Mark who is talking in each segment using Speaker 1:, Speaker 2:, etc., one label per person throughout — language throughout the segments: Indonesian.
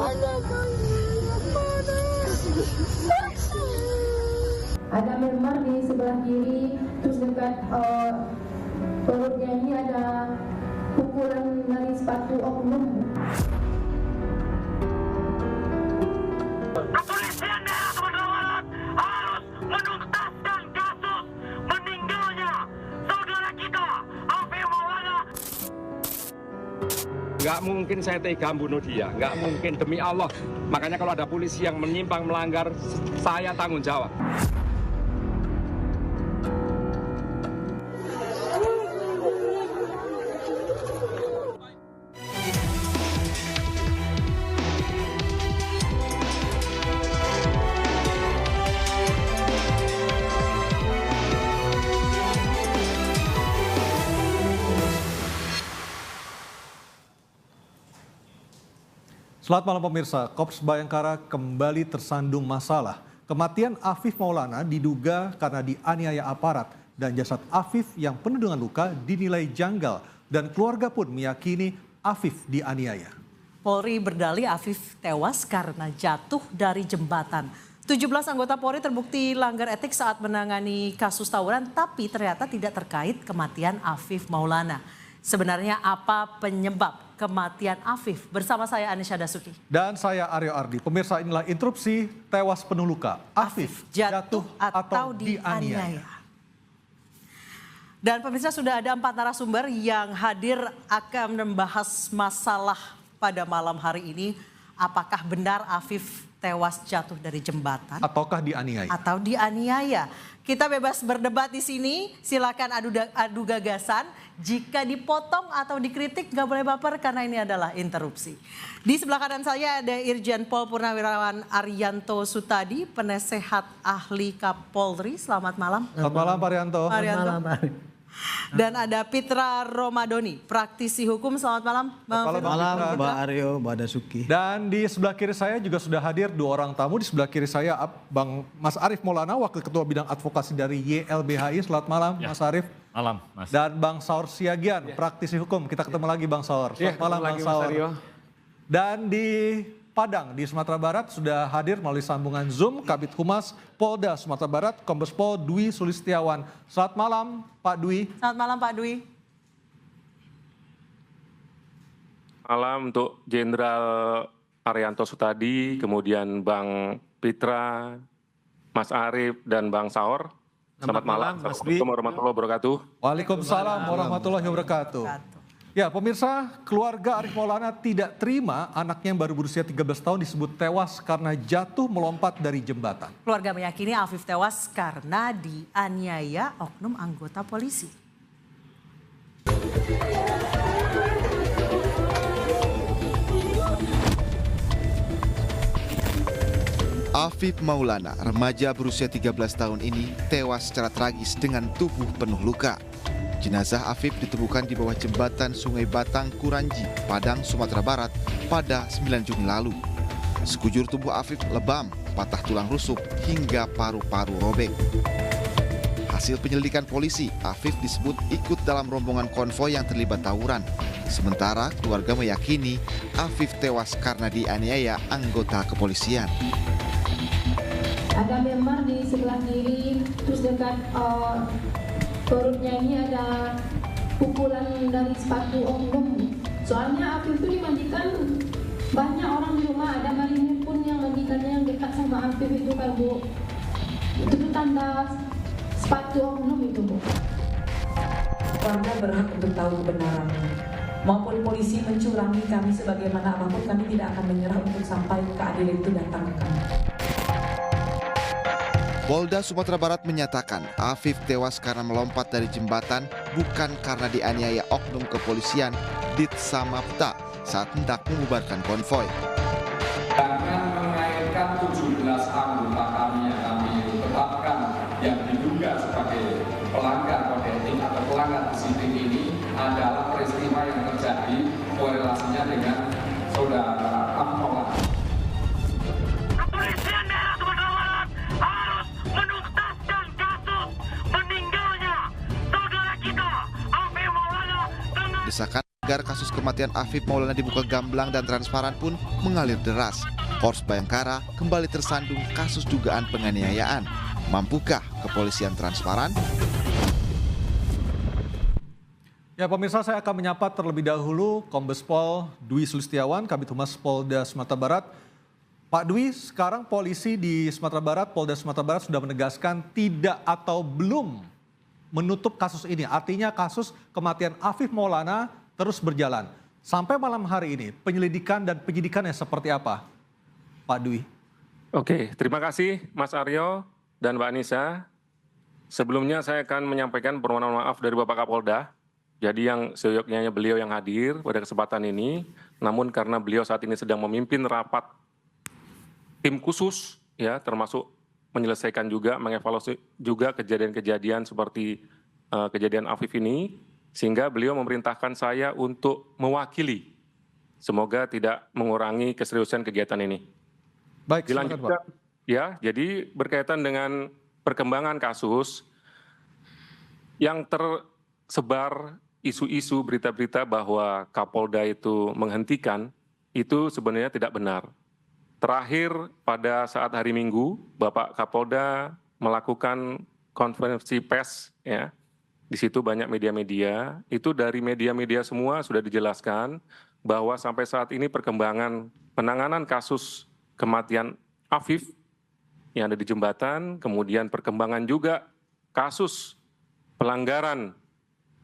Speaker 1: Ada memar di sebelah kiri, terus dekat perutnya ini ada pukulan dari sepatu oknum.
Speaker 2: Kepolisian daerah Sumatera Barat harus menuntaskan kasus meninggalnya saudara kita Afif Maulana.
Speaker 3: Nggak mungkin saya tega bunuh dia, nggak mungkin, demi Allah. Makanya kalau ada polisi yang menyimpang melanggar, saya tanggung jawab.
Speaker 4: Selamat malam pemirsa, Korps Bayangkara kembali tersandung masalah. Kematian Afif Maulana diduga karena dianiaya aparat dan jasad Afif yang penuh dengan luka dinilai janggal dan keluarga pun meyakini Afif dianiaya.
Speaker 5: Polri berdalih Afif tewas karena jatuh dari jembatan. 17 anggota Polri terbukti langgar etik saat menangani kasus tawuran tapi ternyata tidak terkait kematian Afif Maulana. Sebenarnya apa penyebab kematian Afif? Bersama saya Anisha Dasuki.
Speaker 4: Dan saya Aryo Ardi. Pemirsa, inilah interupsi tewas penuh luka. Afif jatuh atau dianiaya.
Speaker 5: Dan pemirsa, sudah ada 4 narasumber yang hadir akan membahas masalah pada malam hari ini. Apakah benar Afif tewas jatuh dari jembatan?
Speaker 4: Ataukah dianiaya?
Speaker 5: Atau dianiaya. Kita bebas berdebat di sini, silakan adu gagasan. Jika dipotong atau dikritik nggak boleh baper karena ini adalah interupsi. Di sebelah kanan saya ada Irjen Pol Purnawirawan Arianto Sutadi, penasehat ahli Kapolri. Selamat malam.
Speaker 4: Selamat malam Pak Arianto.
Speaker 5: Selamat malam. Dan ada Pitra Romadoni, praktisi hukum. Selamat malam, Bang.
Speaker 4: Selamat malam,
Speaker 6: Mbak Aryo, Mbak Dasuki.
Speaker 4: Dan di sebelah kiri saya juga sudah hadir 2 orang tamu. Di sebelah kiri saya Bang Mas Arief Maulana, Wakil Ketua Bidang Advokasi dari YLBHI. Selamat malam, Mas Arief.
Speaker 7: Malam, Mas.
Speaker 4: Dan Bang Saur Siagian, praktisi hukum. Kita ketemu lagi Bang Saur. Selamat malam, Bang Saur. Dan di Padang di Sumatera Barat sudah hadir melalui sambungan Zoom Kabid Humas Polda Sumatera Barat, Kombes Pol Dwi Sulistiawan. Selamat malam Pak Dwi.
Speaker 5: Selamat malam Pak Dwi.
Speaker 3: Malam untuk Jenderal Arianto Sutadi, kemudian Bang Pitra, Mas Arief, dan Bang Saur. Selamat malam. Assalamualaikum warahmatullahi wabarakatuh.
Speaker 4: Waalaikumsalam warahmatullahi wabarakatuh. Ya pemirsa, keluarga Afif Maulana tidak terima anaknya yang baru berusia 13 tahun disebut tewas karena jatuh melompat dari jembatan.
Speaker 5: Keluarga meyakini Afif tewas karena dianiaya oknum anggota polisi.
Speaker 8: Afif Maulana, remaja berusia 13 tahun ini tewas secara tragis dengan tubuh penuh luka. Jenazah Afif ditemukan di bawah jembatan Sungai Batang, Kuranji, Padang, Sumatera Barat pada 9 Juni lalu. Sekujur tubuh Afif lebam, patah tulang rusuk hingga paru-paru robek. Hasil penyelidikan polisi, Afif disebut ikut dalam rombongan konvoi yang terlibat tawuran. Sementara keluarga meyakini Afif tewas karena dianiaya anggota kepolisian.
Speaker 1: Ada memar di sebelah kiri, terus dekat perutnya ini ada pukulan dari sepatu oknum. Soalnya Afif itu dimandikan banyak orang di rumah, ada marinir pun yang mandikannya yang dekat sama Afif itu kan Bu. Itu tuh tanda sepatu oknum itu Bu.
Speaker 9: Warga berhak untuk tahu kebenarannya. Maupun polisi mencurangi kami sebagaimana apapun, kami tidak akan menyerah untuk sampai keadilan itu datang ke kami.
Speaker 8: Polda Sumatera Barat menyatakan Afif tewas karena melompat dari jembatan bukan karena dianiaya oknum kepolisian Dit Samapta saat hendak membubarkan konvoi.
Speaker 10: Dengan mengaitkan 17 anggota kami yang kami tetapkan yang diduga sebagai pelanggar kode etik atau pelanggar disiplin ini adalah peristiwa yang terjadi korelasinya dengan saudara Afif Maulana.
Speaker 2: Kepolisian daerah Sumatera Barat harus menuntaskan kasus meninggalnya saudara kita Afif Maulana dengan
Speaker 8: Desakan Agar kasus kematian Afif Maulana dibuka gamblang dan transparan pun mengalir deras. Korps Bayangkara kembali tersandung kasus dugaan penganiayaan. Mampukah kepolisian transparan?
Speaker 4: Ya pemirsa, saya akan menyapa terlebih dahulu Kombes Pol Dwi Sulistiawan, Kabid Humas Polda Sumatera Barat. Pak Dwi, sekarang polisi di Sumatera Barat, Polda Sumatera Barat sudah menegaskan tidak atau belum menutup kasus ini. Artinya kasus kematian Afif Maulana terus berjalan. Sampai malam hari ini, penyelidikan dan penyidikannya seperti apa, Pak Dwi?
Speaker 3: Oke, terima kasih Mas Aryo dan Mbak Anissa. Sebelumnya saya akan menyampaikan permohonan maaf dari Bapak Kapolda. Jadi yang seyogyanya beliau yang hadir pada kesempatan ini, namun karena beliau saat ini sedang memimpin rapat tim khusus, ya termasuk menyelesaikan juga, mengevaluasi juga kejadian-kejadian seperti kejadian Afif ini, sehingga beliau memerintahkan saya untuk mewakili. Semoga tidak mengurangi keseriusan kegiatan ini.
Speaker 4: Baik, silakan Pak.
Speaker 3: Ya, jadi berkaitan dengan perkembangan kasus yang tersebar isu-isu berita-berita bahwa Kapolda itu menghentikan, itu sebenarnya tidak benar. Terakhir pada saat hari Minggu, Bapak Kapolda melakukan konferensi pers, ya. Di situ banyak media-media, itu dari media-media semua sudah dijelaskan bahwa sampai saat ini perkembangan penanganan kasus kematian Afif yang ada di jembatan, kemudian perkembangan juga kasus pelanggaran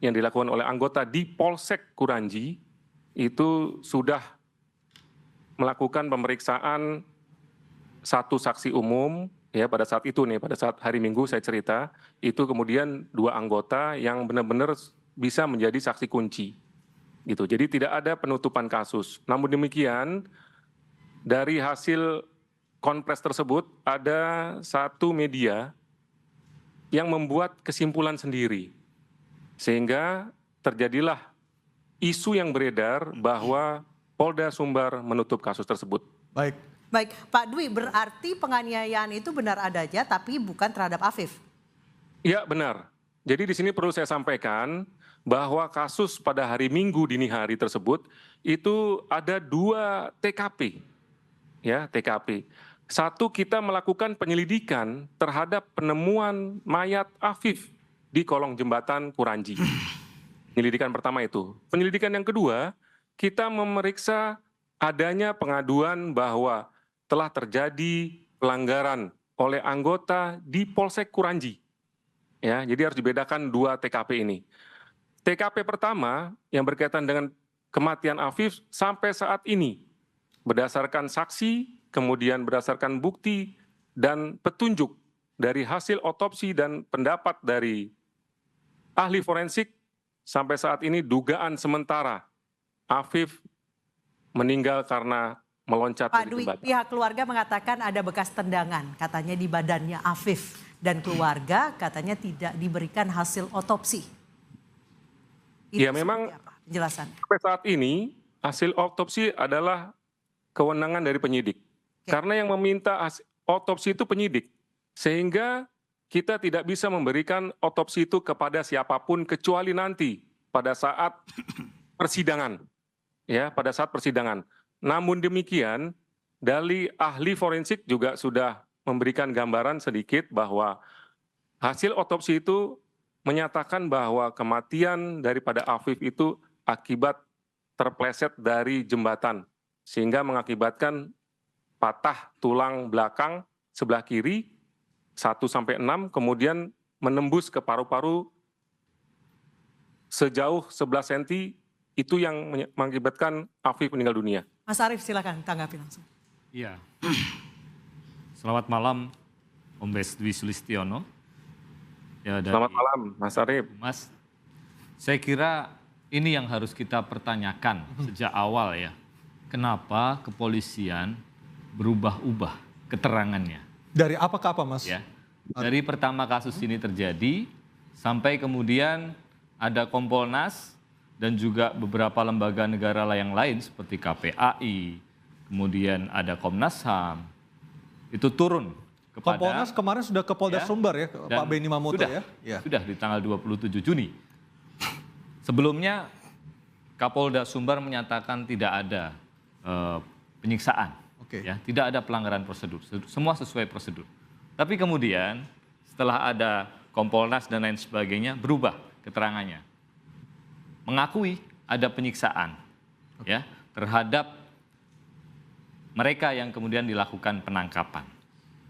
Speaker 3: yang dilakukan oleh anggota di Polsek Kuranji, itu sudah melakukan pemeriksaan satu saksi umum, ya pada saat itu nih, pada saat hari Minggu saya cerita, itu kemudian 2 anggota yang benar-benar bisa menjadi saksi kunci. Gitu. Jadi tidak ada penutupan kasus. Namun demikian, dari hasil konpres tersebut ada satu media yang membuat kesimpulan sendiri. Sehingga terjadilah isu yang beredar bahwa Polda Sumbar menutup kasus tersebut.
Speaker 5: Baik, Pak Dwi, berarti penganiayaan itu benar adanya tapi bukan terhadap Afif?
Speaker 3: Ya, benar. Jadi di sini perlu saya sampaikan bahwa kasus pada hari Minggu dini hari tersebut itu ada 2 TKP. Ya, TKP. Satu, kita melakukan penyelidikan terhadap penemuan mayat Afif di kolong jembatan Kuranji. Penyelidikan pertama itu. Penyelidikan yang kedua, kita memeriksa adanya pengaduan bahwa telah terjadi pelanggaran oleh anggota di Polsek Kuranji. Ya, jadi harus dibedakan 2 TKP ini. TKP pertama yang berkaitan dengan kematian Afif sampai saat ini berdasarkan saksi, kemudian berdasarkan bukti dan petunjuk dari hasil otopsi dan pendapat dari ahli forensik, sampai saat ini dugaan sementara Afif meninggal karena meloncat
Speaker 5: Pak
Speaker 3: dari
Speaker 5: Dwi,
Speaker 3: jembatan.
Speaker 5: pihak keluarga mengatakan ada bekas tendangan katanya di badannya Afif dan keluarga katanya tidak diberikan hasil otopsi. Itu
Speaker 3: Ya memang
Speaker 5: penjelasannya.
Speaker 3: sampai saat ini hasil otopsi adalah kewenangan dari penyidik. Karena yang meminta otopsi itu penyidik. Sehingga kita tidak bisa memberikan otopsi itu kepada siapapun kecuali nanti pada saat persidangan. Ya, pada saat persidangan. Namun demikian, dari ahli forensik juga sudah memberikan gambaran sedikit bahwa hasil otopsi itu menyatakan bahwa kematian daripada Afif itu akibat terpleset dari jembatan, sehingga mengakibatkan patah tulang belakang sebelah kiri 1-6, kemudian menembus ke paru-paru sejauh 11 cm, itu yang mengakibatkan Afif meninggal dunia.
Speaker 5: Mas Arief silakan tanggapi langsung.
Speaker 6: Iya. Selamat malam Kombes Dwi Sulistiono. Ya,
Speaker 3: Selamat malam Mas Arief.
Speaker 6: Mas, saya kira ini yang harus kita pertanyakan sejak awal ya. Kenapa kepolisian berubah-ubah keterangannya?
Speaker 4: Dari apa ke apa, Mas?
Speaker 6: Ya. Dari pertama kasus ini terjadi sampai kemudian ada Kompolnas dan juga beberapa lembaga negara yang lain seperti KPAI, kemudian ada Komnas HAM, itu turun kepada...
Speaker 4: Kompolnas kemarin sudah ke Polda Sumbar ya, Pak Benny Mamoto
Speaker 6: sudah,
Speaker 4: ya?
Speaker 6: Sudah di tanggal 27 Juni. Sebelumnya Kapolda Sumbar menyatakan tidak ada penyiksaan, ya, tidak ada pelanggaran prosedur, semua sesuai prosedur. Tapi kemudian setelah ada Kompolnas dan lain sebagainya berubah keterangannya, mengakui ada penyiksaan, ya, terhadap mereka yang kemudian dilakukan penangkapan,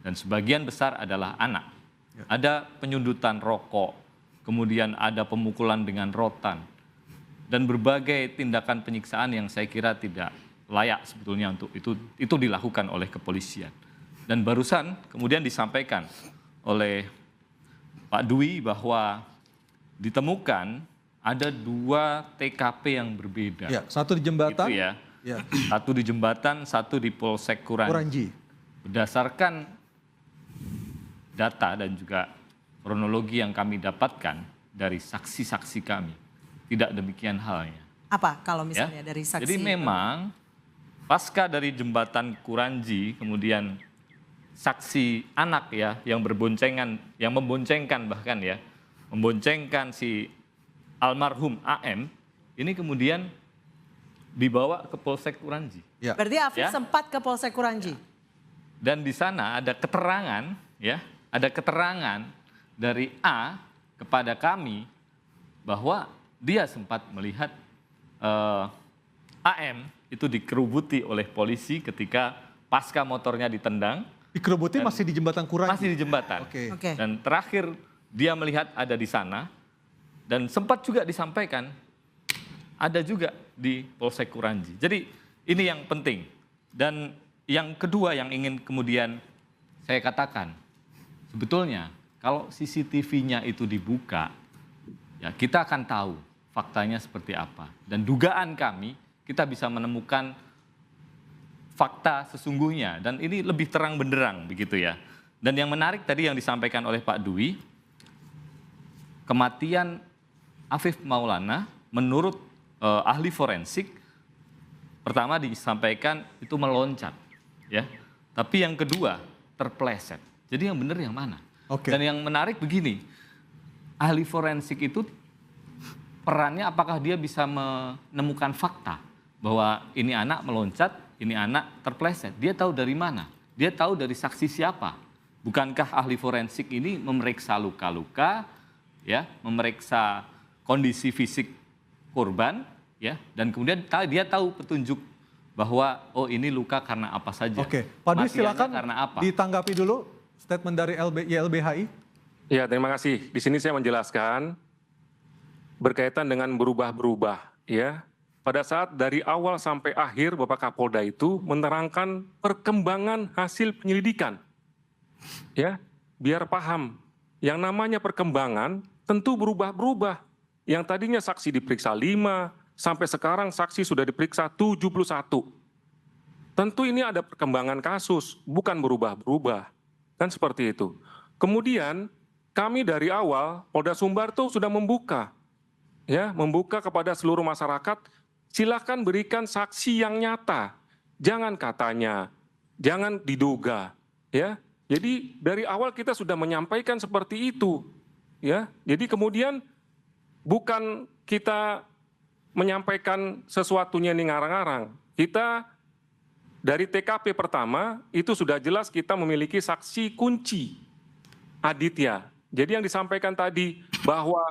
Speaker 6: dan sebagian besar adalah anak. Ada penyundutan rokok, kemudian ada pemukulan dengan rotan, dan berbagai tindakan penyiksaan yang saya kira tidak layak sebetulnya untuk itu dilakukan oleh kepolisian. Dan barusan kemudian disampaikan oleh Pak Dwi bahwa ditemukan ada 2 TKP yang berbeda.
Speaker 4: Ya, satu di jembatan.
Speaker 6: Gitu ya. Satu di jembatan, satu di Polsek Kuranji. Berdasarkan data dan juga kronologi yang kami dapatkan dari saksi-saksi kami, tidak demikian halnya.
Speaker 5: Apa kalau misalnya dari saksi?
Speaker 6: Jadi memang pasca dari jembatan Kuranji, kemudian saksi anak ya yang berboncengan, yang memboncengkan bahkan ya, memboncengkan si almarhum AM, ini kemudian dibawa ke Polsek Kuranji.
Speaker 4: Ya.
Speaker 5: Berarti Afif sempat ke Polsek Kuranji.
Speaker 6: Dan di sana ada keterangan, ya, ada keterangan dari A kepada kami bahwa dia sempat melihat AM itu dikerubuti oleh polisi ketika pasca motornya ditendang.
Speaker 4: Dikerubuti masih di jembatan Kuranji?
Speaker 6: Masih di jembatan.
Speaker 4: Oke.
Speaker 6: Dan terakhir dia melihat ada di sana dan sempat juga disampaikan ada juga di Polsek Kuranji. Jadi ini yang penting. Dan yang kedua yang ingin kemudian saya katakan, sebetulnya kalau CCTV-nya itu dibuka, ya kita akan tahu faktanya seperti apa. Dan dugaan kami, kita bisa menemukan fakta sesungguhnya. Dan ini lebih terang benderang begitu ya. Dan yang menarik tadi yang disampaikan oleh Pak Dwi, kematian Afif Maulana menurut ahli forensik, pertama disampaikan itu meloncat, ya. Tapi yang kedua terpleset. Jadi yang benar yang mana? Dan yang menarik begini, ahli forensik itu perannya apakah dia bisa menemukan fakta bahwa ini anak meloncat, ini anak terpleset. Dia tahu dari mana? Dia tahu dari saksi siapa? Bukankah ahli forensik ini memeriksa luka-luka, ya, memeriksa kondisi fisik korban, ya, dan kemudian dia tahu petunjuk bahwa oh ini luka karena apa saja.
Speaker 4: Oke, Pak Dwi silakan
Speaker 6: karena apa?
Speaker 4: ditanggapi dulu statement dari YLBHI.
Speaker 3: Ya, terima kasih. Di sini saya menjelaskan berkaitan dengan berubah-berubah, ya. Pada saat dari awal sampai akhir Bapak Kapolda itu menerangkan perkembangan hasil penyelidikan, ya, biar paham. Yang namanya perkembangan tentu berubah-berubah. Yang tadinya saksi diperiksa 5, sampai sekarang saksi sudah diperiksa 71. Tentu ini ada perkembangan kasus, bukan berubah-berubah. Kan seperti itu. Kemudian kami dari awal, Polda Sumbar tuh sudah membuka, ya, membuka kepada seluruh masyarakat, silakan berikan saksi yang nyata. Jangan katanya, jangan diduga, ya. Jadi dari awal kita sudah menyampaikan seperti itu, ya. Jadi kemudian bukan kita menyampaikan sesuatunya ini ngarang-ngarang. Kita dari TKP pertama itu sudah jelas kita memiliki saksi kunci, Aditya. Jadi yang disampaikan tadi bahwa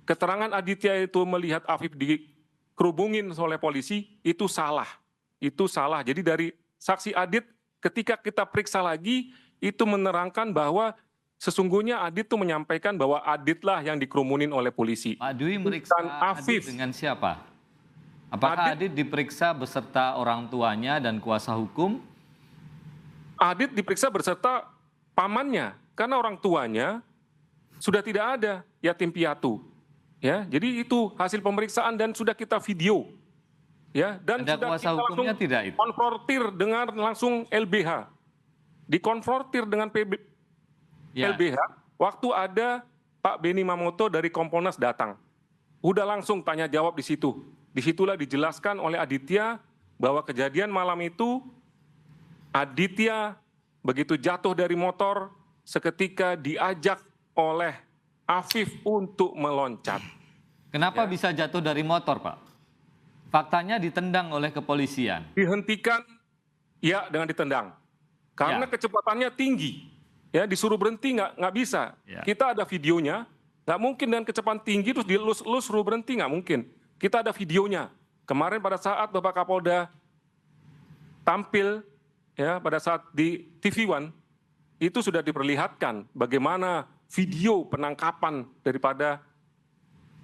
Speaker 3: keterangan Aditya itu melihat Afif dikerubungin oleh polisi, itu salah. Itu salah. Jadi dari saksi Adit ketika kita periksa lagi, itu menerangkan bahwa sesungguhnya Adit tuh menyampaikan bahwa Adit lah yang dikerumunin oleh polisi.
Speaker 6: Pak Dwi meriksa Adit dengan siapa? Apakah Adit diperiksa beserta orang tuanya dan kuasa hukum?
Speaker 3: Adit diperiksa beserta pamannya, karena orang tuanya sudah tidak ada, yatim piatu. Ya, jadi itu hasil pemeriksaan dan sudah kita video. Ya, dan
Speaker 6: ada
Speaker 3: sudah
Speaker 6: kuasa
Speaker 3: kita
Speaker 6: hukumnya
Speaker 3: langsung
Speaker 6: tidak itu?
Speaker 3: konfrontir dengan langsung LBH. Dikonfrontir dengan LBH, waktu ada Pak Beni Mamoto dari Kompolnas datang. Udah langsung tanya jawab di situ. Disitulah dijelaskan oleh Aditya bahwa kejadian malam itu Aditya begitu jatuh dari motor seketika diajak oleh Afif untuk meloncat.
Speaker 6: Kenapa bisa jatuh dari motor, Pak? Faktanya ditendang oleh kepolisian.
Speaker 3: Dihentikan, ya dengan ditendang. Karena kecepatannya tinggi. Ya, disuruh berhenti nggak bisa. Kita ada videonya, nggak mungkin dengan kecepatan tinggi terus dilus-lus suruh berhenti, nggak mungkin. Kita ada videonya. Kemarin pada saat Bapak Kapolda tampil, ya pada saat di TV One, itu sudah diperlihatkan bagaimana video penangkapan daripada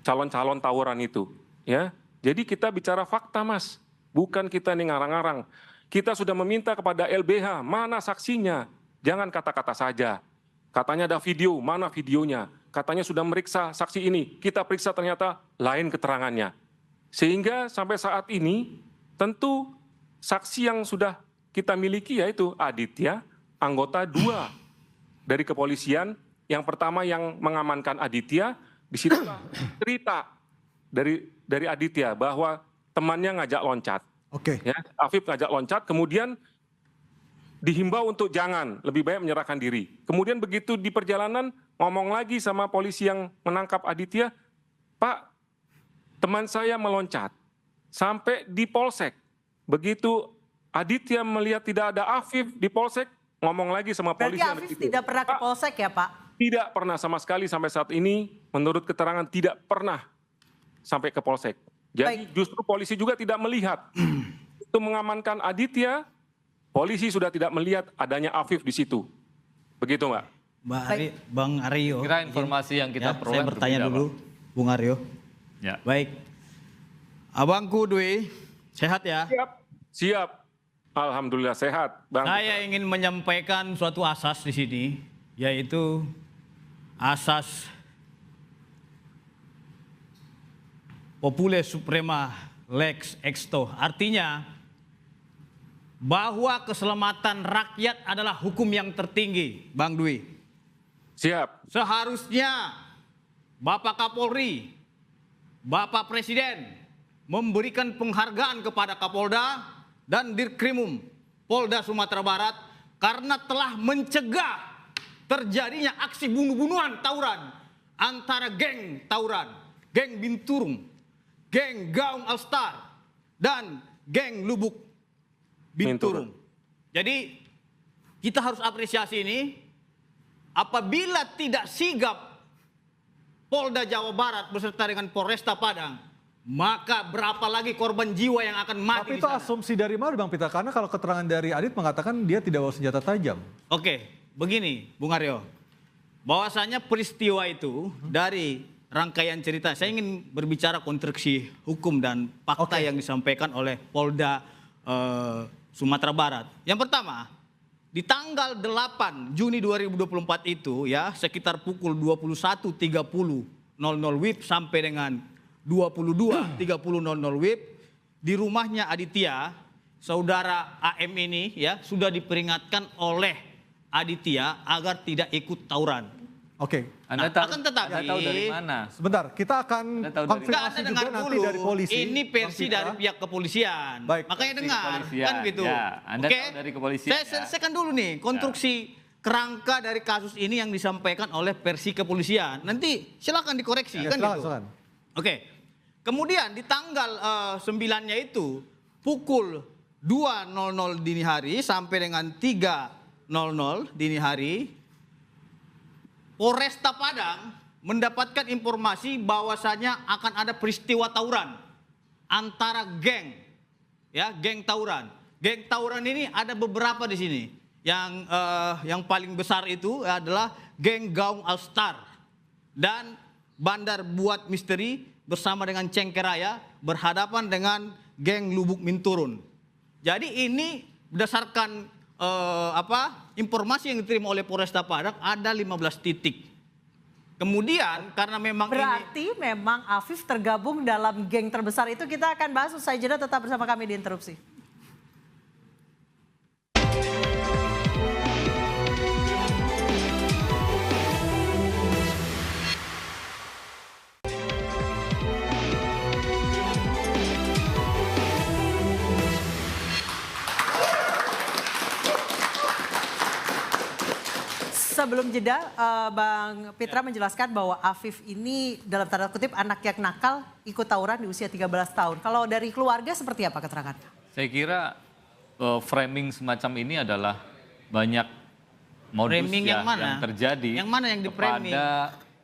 Speaker 3: calon-calon tawuran itu. Ya, jadi kita bicara fakta, Mas. Bukan kita nih ngarang-ngarang. Kita sudah meminta kepada LBH, mana saksinya? Jangan kata-kata saja. Katanya ada video, mana videonya? Katanya sudah meriksa saksi ini. Kita periksa ternyata lain keterangannya. Sehingga sampai saat ini tentu saksi yang sudah kita miliki yaitu Aditya, anggota 2 dari kepolisian. Yang pertama yang mengamankan Aditya, disitulah cerita dari Aditya bahwa temannya ngajak loncat. Ya, Afif ngajak loncat, kemudian dihimbau untuk jangan, lebih baik menyerahkan diri. Kemudian begitu di perjalanan ngomong lagi sama polisi yang menangkap Aditya, Pak, teman saya meloncat sampai di polsek. Begitu Aditya melihat tidak ada Afif di polsek, ngomong lagi sama polisi.
Speaker 5: Berarti Afif tidak pernah ke polsek ya, Pak?
Speaker 3: Tidak pernah sama sekali sampai saat ini, menurut keterangan tidak pernah sampai ke polsek. Jadi justru polisi juga tidak melihat. Itu mengamankan Aditya, polisi sudah tidak melihat adanya Afif di situ. Begitu, Mbak?
Speaker 7: Bang Aryo.
Speaker 6: Kira informasi yang kita peroleh.
Speaker 7: Saya bertanya dulu, Bung Aryo.
Speaker 6: Ya.
Speaker 7: Baik. Abangku Dwi, sehat ya?
Speaker 3: Siap. Alhamdulillah sehat, Bang.
Speaker 7: Saya ingin menyampaikan suatu asas di sini, yaitu asas Popule Suprema Lex Exto. Artinya bahwa keselamatan rakyat adalah hukum yang tertinggi, Bang Dwi.
Speaker 3: Siap.
Speaker 7: Seharusnya Bapak Kapolri, Bapak Presiden memberikan penghargaan kepada Kapolda dan Dirkrimum Polda Sumatera Barat karena telah mencegah terjadinya aksi bunuh-bunuhan tawuran antara geng tawuran, geng Binturung, geng Gaung Alstar, dan geng Lubuk Binturung. Jadi kita harus apresiasi ini. Apabila tidak sigap Polda Jawa Barat beserta dengan Polresta Padang, maka berapa lagi korban jiwa yang akan mati.
Speaker 4: Tapi itu asumsi dari mana, Bang Pitra? Karena kalau keterangan dari Adit mengatakan dia tidak bawa senjata tajam.
Speaker 7: Oke, begini Bung Aryo. Bahwasanya peristiwa itu dari rangkaian cerita, saya ingin berbicara konstruksi hukum dan fakta yang disampaikan oleh Polda Sumatera Barat. Yang pertama, di tanggal 8 Juni 2024 itu ya, sekitar pukul 21.30 WIB sampai dengan 22.30 WIB di rumahnya Aditya, saudara AM ini ya sudah diperingatkan oleh Aditya agar tidak ikut tawuran.
Speaker 6: Anda tahu,
Speaker 7: akan tetapi
Speaker 6: tahu dari mana?
Speaker 4: Sebentar, kita akan konfirmasi juga nanti dari polisi.
Speaker 7: Ini versi dari pihak kepolisian.
Speaker 4: Baik.
Speaker 7: Makanya dengar, kan gitu.
Speaker 6: Ya, Anda tahu dari kepolisian.
Speaker 7: Saya selesaikan dulu nih konstruksi kerangka dari kasus ini yang disampaikan oleh versi kepolisian. Nanti silakan dikoreksi, kan gitu.
Speaker 4: Silakan.
Speaker 7: Oke. Kemudian di tanggal 9-nya itu pukul 2.00 dini hari sampai dengan 3.00 dini hari, Polresta Padang mendapatkan informasi bahwasanya akan ada peristiwa tawuran antara geng, ya geng tawuran. Geng tawuran ini ada beberapa di sini. Yang paling besar itu adalah geng Gaung Alstar dan Bandar Buat Misteri bersama dengan Cengkeraya berhadapan dengan geng Lubuk Minturun. Jadi ini berdasarkan informasi yang diterima oleh Polresta Padang ada 15 titik. Kemudian karena memang
Speaker 5: berarti memang Afif tergabung dalam geng terbesar itu. Kita akan bahas usai jeda, tetap bersama kami di Interupsi. Sebelum jeda, Bang Pitra menjelaskan bahwa Afif ini dalam tanda kutip anak yang nakal ikut tawuran di usia 13 tahun. Kalau dari keluarga seperti apa keterangannya?
Speaker 6: Saya kira framing semacam ini adalah banyak modus
Speaker 7: Framing yang mana?
Speaker 6: yang terjadi
Speaker 7: Yang mana yang di-framing?
Speaker 6: kepada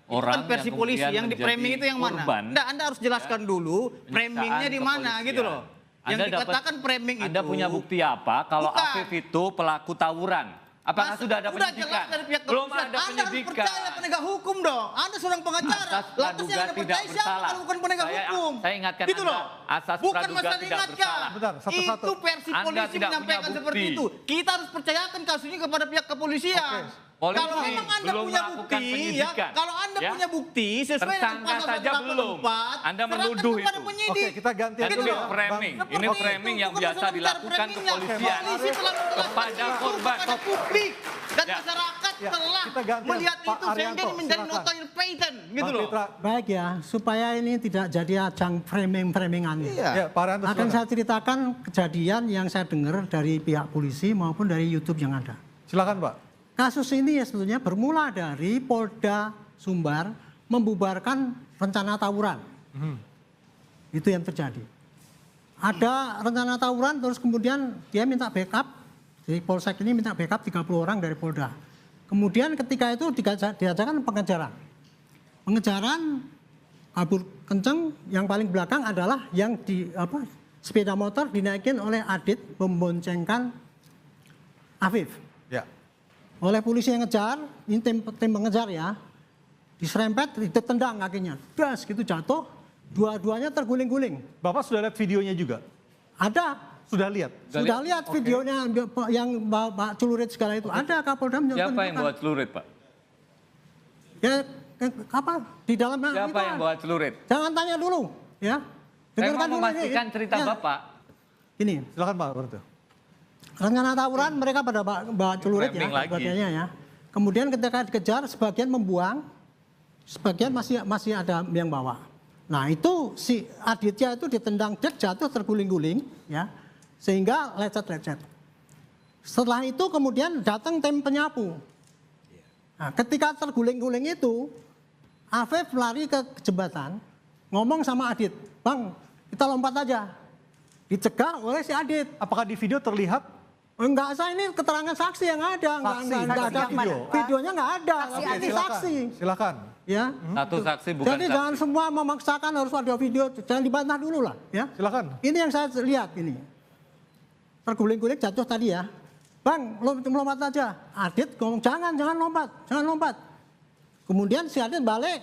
Speaker 6: orang
Speaker 7: Itu kan versi
Speaker 6: yang
Speaker 7: polisi,
Speaker 6: kemudian
Speaker 7: yang di
Speaker 6: menjadi
Speaker 7: framing itu yang mana?
Speaker 6: korban.
Speaker 7: Anda harus jelaskan dulu framingnya di mana gitu loh. Yang
Speaker 6: Anda
Speaker 7: dikatakan framing itu.
Speaker 6: Anda punya bukti apa kalau
Speaker 7: Bukan.
Speaker 6: Afif itu pelaku tawuran? Apakah sudah ada
Speaker 7: Sudah
Speaker 6: penyidikan?
Speaker 7: jelas dari pihak
Speaker 6: Belum
Speaker 7: kepolisian.
Speaker 6: ada
Speaker 7: Anda harus
Speaker 6: penyidikan.
Speaker 7: percaya penegak hukum dong. Anda seorang pengacara.
Speaker 6: Asas
Speaker 7: Lantas yang
Speaker 6: praduga
Speaker 7: Anda
Speaker 6: tidak
Speaker 7: percaya siapa
Speaker 6: bersalah.
Speaker 7: kalau bukan penegak hukum?
Speaker 6: Saya ingatkan
Speaker 7: gitu
Speaker 6: Anda,
Speaker 7: loh.
Speaker 6: asas
Speaker 7: Bukan
Speaker 6: praduga
Speaker 7: masalah
Speaker 6: tidak
Speaker 7: diingatkan.
Speaker 6: bersalah.
Speaker 4: Bentar, satu-satu.
Speaker 7: Itu versi
Speaker 6: Anda
Speaker 7: polisi
Speaker 6: tidak punya
Speaker 7: menyampaikan seperti
Speaker 6: bukti.
Speaker 7: itu. Kita harus percayakan kasus ini kepada pihak kepolisian.
Speaker 6: Polisi
Speaker 7: Kalau memang Anda
Speaker 6: belum
Speaker 7: punya
Speaker 6: melakukan
Speaker 7: bukti, ya,
Speaker 6: penyidikan.
Speaker 7: kalau Anda
Speaker 6: Ya.
Speaker 7: punya bukti sesuai dengan
Speaker 6: Tersangka
Speaker 7: pasal
Speaker 6: saja belum.
Speaker 7: 184,
Speaker 6: Anda
Speaker 7: serahkan
Speaker 6: menuduh
Speaker 7: kepada
Speaker 6: itu.
Speaker 7: penyidik.
Speaker 4: Oke, kita ganti
Speaker 6: Dan
Speaker 4: dulu
Speaker 6: ini
Speaker 4: ya,
Speaker 6: framing,
Speaker 4: Bang.
Speaker 6: ini
Speaker 7: Seperti
Speaker 6: framing
Speaker 7: itu,
Speaker 6: yang
Speaker 7: bukan
Speaker 6: biasa
Speaker 7: masalah bicara
Speaker 6: dilakukan
Speaker 7: framingnya.
Speaker 6: kepolisian
Speaker 7: Polisi telah menjelaskan
Speaker 6: kepada
Speaker 7: itu
Speaker 6: korban.
Speaker 7: kepada publik dan
Speaker 4: Ya.
Speaker 7: masyarakat
Speaker 4: Ya,
Speaker 7: telah
Speaker 4: kita gantian,
Speaker 7: melihat
Speaker 4: Pak
Speaker 7: itu sehingga
Speaker 4: Arianto,
Speaker 7: ini menjadi
Speaker 4: silakan.
Speaker 7: nota patent gitu
Speaker 4: Bang
Speaker 7: loh.
Speaker 4: Pitra,
Speaker 11: Baik ya, supaya ini tidak jadi ajang framing-framingan.
Speaker 8: Iya.
Speaker 4: ya, Pak Arianto,
Speaker 11: Akan
Speaker 4: silakan.
Speaker 11: saya ceritakan kejadian yang saya dengar dari pihak polisi maupun dari YouTube yang ada.
Speaker 4: Silakan Pak.
Speaker 11: Kasus ini ya sebetulnya bermula dari Polda Sumbar membubarkan rencana tawuran. Itu yang terjadi. Ada rencana tawuran terus kemudian dia minta backup. Jadi Polsek ini minta backup 30 orang dari Polda. Kemudian ketika itu diajarkan pengejaran. Pengejaran kabur kenceng, yang paling belakang adalah yang sepeda motor dinaikin oleh Adit memboncengkan Afif.
Speaker 4: Ya.
Speaker 11: Oleh polisi yang ngejar, ini tim pengejar ya, diserempet, ditendang kakinya, das gitu jatuh, dua-duanya terguling-guling.
Speaker 4: Bapak sudah lihat videonya juga?
Speaker 11: Ada.
Speaker 4: Sudah lihat?
Speaker 11: Sudah lihat videonya yang Pak Celurit segala itu. Ada Kapolda
Speaker 6: Siapa yang bawa celurit, Pak?
Speaker 11: Ya, apa? Di dalam
Speaker 6: Siapa
Speaker 11: itu,
Speaker 6: yang bawa celurit?
Speaker 11: Jangan tanya dulu, ya.
Speaker 6: Saya
Speaker 11: Dengarkan
Speaker 6: mau
Speaker 11: dulu
Speaker 6: memastikan cerita
Speaker 11: Ya.
Speaker 6: Bapak.
Speaker 11: Ini,
Speaker 4: Silakan Pak Arianto.
Speaker 11: rencana tawuran mereka pada bawa celurit ya,
Speaker 6: Framing lagi.
Speaker 11: sebagainya ya. Kemudian ketika dikejar, sebagian membuang, sebagian masih ada yang bawa. Nah itu si Aditya itu ditendang dek jatuh terguling-guling ya, sehingga lecet-lecet. Setelah itu kemudian datang tim penyapu. Nah, ketika terguling-guling itu, Afif lari ke jembatan, ngomong sama Adit, Bang, kita lompat aja. Dicegah oleh si Adit.
Speaker 4: Apakah di video terlihat?
Speaker 11: Enggak, saya ini keterangan saksi yang ada. Enggak ada
Speaker 4: video.
Speaker 11: Videonya enggak ada.
Speaker 5: Saksi
Speaker 11: Ini
Speaker 4: silakan.
Speaker 11: saksi.
Speaker 4: Silakan.
Speaker 11: Ya.
Speaker 6: Satu saksi bukan
Speaker 11: Jadi
Speaker 6: saksi.
Speaker 11: jangan semua memaksakan harus ada video, jangan dibantah dulu lah, ya.
Speaker 4: Silakan.
Speaker 11: Ini yang saya lihat ini. Terguling-guling jatuh tadi ya. Bang, lompat aja. Adit ngomong jangan lompat. Kemudian si Adit balik,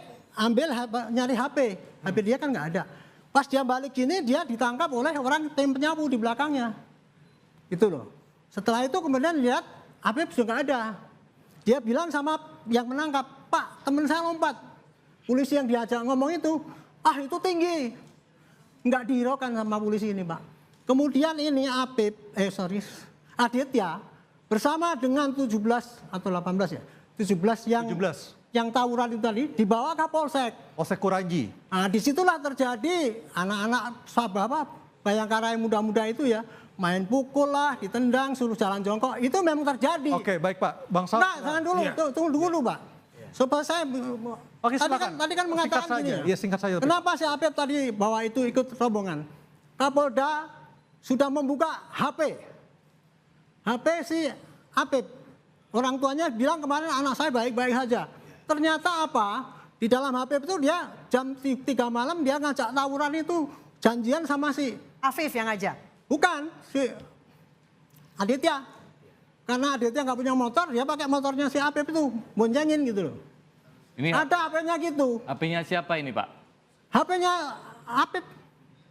Speaker 11: nyari HP. HP dia kan nggak ada. Pas dia balik gini, dia ditangkap oleh orang tim penyapu di belakangnya. Gitu loh. Setelah itu kemudian lihat Afif sudah nggak ada. Dia bilang sama yang menangkap, Pak, teman saya lompat. Polisi yang diajak ngomong itu itu tinggi. Nggak dihiraukan sama polisi ini, Pak. Kemudian ini Aditya bersama dengan 17 atau 18 ya. 17 yang tawuran itu tadi dibawa ke Polsek.
Speaker 4: Polsek Kuranji.
Speaker 11: Nah, disitulah terjadi anak-anak Bayangkara yang muda-muda itu ya, main pukul lah, ditendang, suruh jalan jongkok, itu memang terjadi.
Speaker 4: Oke, baik Pak. Bang Saud.
Speaker 11: Nah, jangan dulu, tunggu dulu Pak. Supaya saya,
Speaker 4: Oke, silakan.
Speaker 11: tadi kan mengatakan
Speaker 4: Singkat
Speaker 11: gini
Speaker 4: saja. Iya, singkat saja.
Speaker 11: Kenapa si Afif tadi bahwa itu ikut rombongan? Kapolda sudah membuka HP si Afif. Orang tuanya bilang kemarin anak saya baik-baik saja. Ternyata apa? Di dalam HP itu dia jam 3 malam dia ngajak tawuran itu janjian sama si
Speaker 5: Afif yang ngajak?
Speaker 11: Bukan, si Aditya. Karena Aditya nggak punya motor, dia pakai motornya si Afif itu, boncengin gitu loh.
Speaker 6: Ini
Speaker 11: Ada HP-nya gitu.
Speaker 6: HP-nya siapa ini, Pak?
Speaker 11: HP-nya Afif.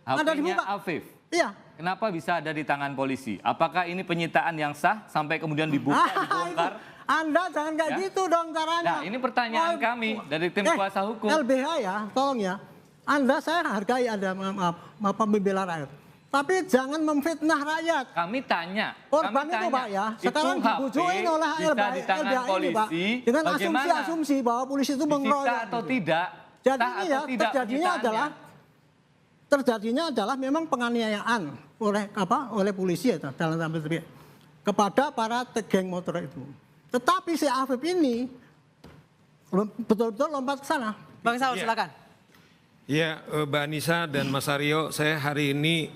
Speaker 11: Ada
Speaker 6: HP-nya
Speaker 11: dibuka.
Speaker 6: Afif.
Speaker 11: Iya.
Speaker 6: Kenapa bisa ada di tangan polisi? Apakah ini penyitaan yang sah sampai kemudian dibuka, dibongkar?
Speaker 11: Anda jangan kayak
Speaker 6: Ya.
Speaker 11: gitu dong caranya.
Speaker 6: Nah, ini pertanyaan kami dari tim kuasa hukum.
Speaker 11: LBH ya, tolong ya. Anda saya hargai Anda pembela rakyat. Tapi jangan memfitnah rakyat.
Speaker 6: Kami tanya.
Speaker 11: Korban
Speaker 6: kami
Speaker 11: itu
Speaker 6: tanya,
Speaker 11: Pak ya, sekarang
Speaker 6: itu HP
Speaker 11: dibujukin oleh
Speaker 6: bisa di tangan
Speaker 11: LBH ini Pak.
Speaker 6: polisi,
Speaker 11: Dengan
Speaker 6: bagaimana?
Speaker 11: asumsi-asumsi bahwa polisi itu
Speaker 6: Disita
Speaker 11: mengeroyok.
Speaker 6: atau
Speaker 11: gitu.
Speaker 6: tidak?
Speaker 11: Jadi
Speaker 6: Sah
Speaker 11: ini
Speaker 6: atau
Speaker 11: ya
Speaker 6: tidak
Speaker 11: terjadinya adalah memang penganiayaan oleh polisi ya dalam tanda petik kepada para geng motor itu. Tetapi si Afif ini betul-betul lompat ke sana.
Speaker 5: Bang Saur, silakan.
Speaker 12: Ya, Mbak Anissa dan Mas Aryo, saya hari ini